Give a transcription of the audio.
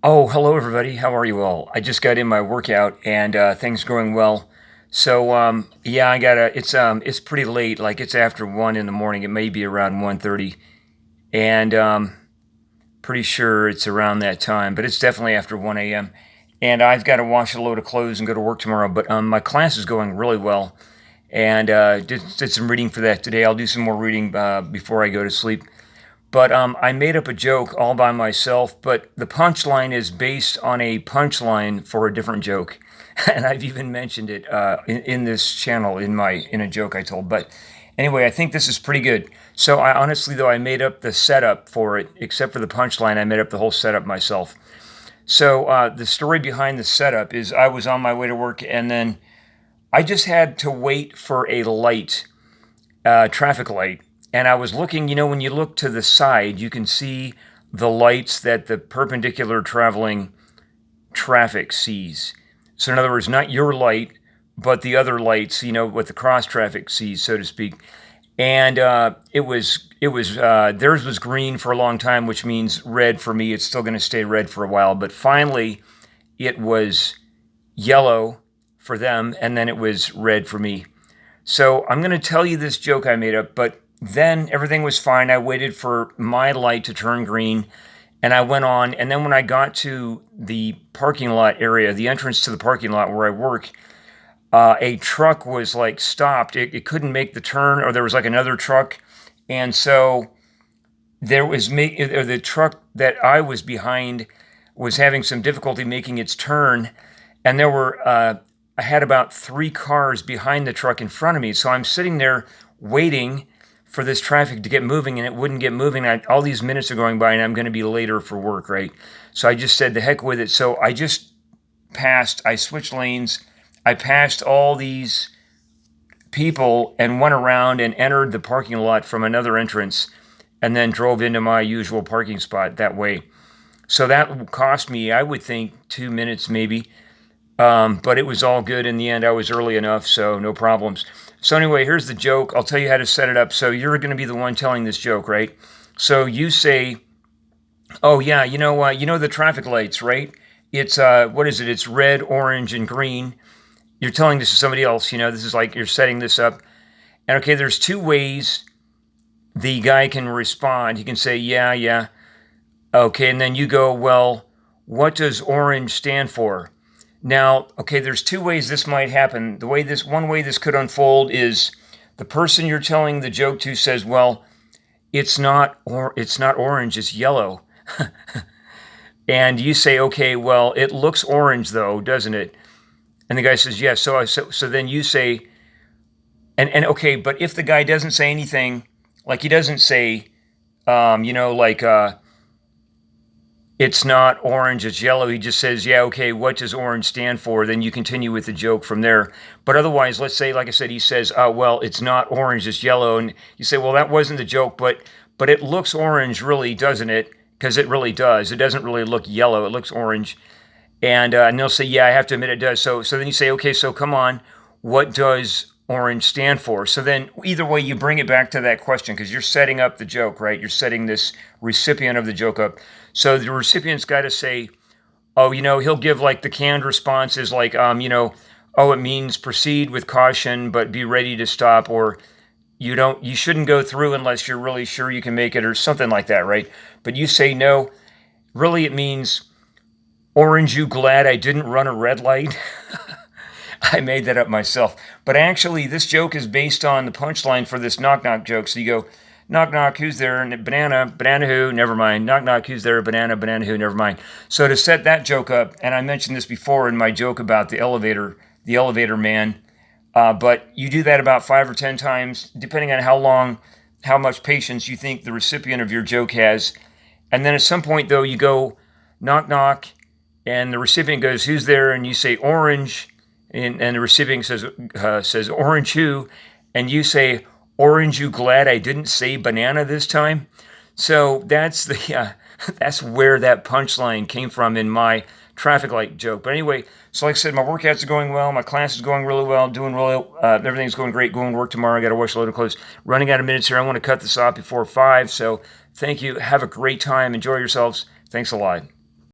Oh, hello everybody. How are you all? I just got in my workout and things going well. Yeah, I gotta. It's pretty late. Like it's after 1 in the morning. It may be around 1:30, and pretty sure it's around that time. But it's definitely after 1 a.m. And I've got to wash a load of clothes and go to work tomorrow. But my class is going really well, and did some reading for that today. I'll do some more reading before I go to sleep. But I made up a joke all by myself, but the punchline is based on a punchline for a different joke. And I've even mentioned it in this channel in a joke I told. But anyway, I think this is pretty good. So I honestly, though, I made up the setup for it, except for the punchline. I made up the whole setup myself. So the story behind the setup is I was on my way to work, and then I just had to wait for a light, traffic light. And I was looking, when you look to the side, you can see the lights that the perpendicular traveling traffic sees. So, in other words, not your light, but the other lights, what the cross traffic sees, so to speak. And theirs was green for a long time, which means red for me. It's still going to stay red for a while. But finally, it was yellow for them, and then it was red for me. So I'm going to tell you this joke I made up, but then everything was fine. I waited for my light to turn green and I went on. And then when I got to the parking lot area, the entrance to the parking lot where I work, a truck was like stopped. It couldn't make the turn, or there was like another truck. And so the truck that I was behind was having some difficulty making its turn. And I had about three cars behind the truck in front of me. So I'm sitting there waiting for this traffic to get moving, and it wouldn't get moving. All these minutes are going by and I'm going to be later for work, right? So I just said the heck with it. So I switched lanes. I passed all these people and went around and entered the parking lot from another entrance and then drove into my usual parking spot that way. So that cost me, I would think, 2 minutes maybe. But it was all good in the end. I was early enough, so no problems. So anyway, here's the joke. I'll tell you how to set it up. So you're going to be the one telling this joke, right? So you say, "Oh yeah, the traffic lights, right? It's what is it? It's red, orange, and green." You're telling this to somebody else. This is like you're setting this up. And okay, there's two ways the guy can respond. He can say, "Yeah, yeah." Okay, and then you go, "Well, what does orange stand for?" Now, okay, there's two ways this might happen. One way this could unfold is the person you're telling the joke to says, "Well, it's not orange, it's yellow." And you say, "Okay, well, it looks orange though, doesn't it?" And the guy says, "Yes." So then you say, and okay, but if the guy doesn't say anything, like he doesn't say, it's not orange, it's yellow. He just says, "Yeah, okay, what does orange stand for?" Then you continue with the joke from there. But otherwise, let's say, like I said, he says, "Well, it's not orange, it's yellow." And you say, "Well, that wasn't the joke, but it looks orange, really, doesn't it?" Because it really does. It doesn't really look yellow, it looks orange. And they'll say, "Yeah, I have to admit it does." So then you say, "Okay, so come on, what does orange stand for?" So then either way, you bring it back to that question because you're setting up the joke, right? You're setting this recipient of the joke up. So the recipient's got to say, "Oh, he'll give like the canned responses like, oh, it means proceed with caution, but be ready to stop, or you shouldn't go through unless you're really sure you can make it," or something like that, right? But you say, "No, really it means, orange, you glad I didn't run a red light?" I made that up myself. But actually, this joke is based on the punchline for this knock knock joke. So you go, "Knock knock, who's there?" And banana who, never mind. Knock knock, who's there? Banana who, never mind. So to set that joke up, and I mentioned this before in my joke about the elevator man, but you do that about 5 or 10 times, depending on how much patience you think the recipient of your joke has. And then at some point, though, you go, "Knock knock," and the recipient goes, "Who's there?" And you say, "Orange." And the recipient says, "Orange who?" And you say, "Orange, you glad I didn't say banana this time?" So that's that's where that punchline came from in my traffic light joke. But anyway, so like I said, my workouts are going well. My class is going really well. Doing really, everything's going great. Going to work tomorrow. I got to wash a load of clothes. Running out of minutes here. I want to cut this off before 5. So thank you. Have a great time. Enjoy yourselves. Thanks a lot.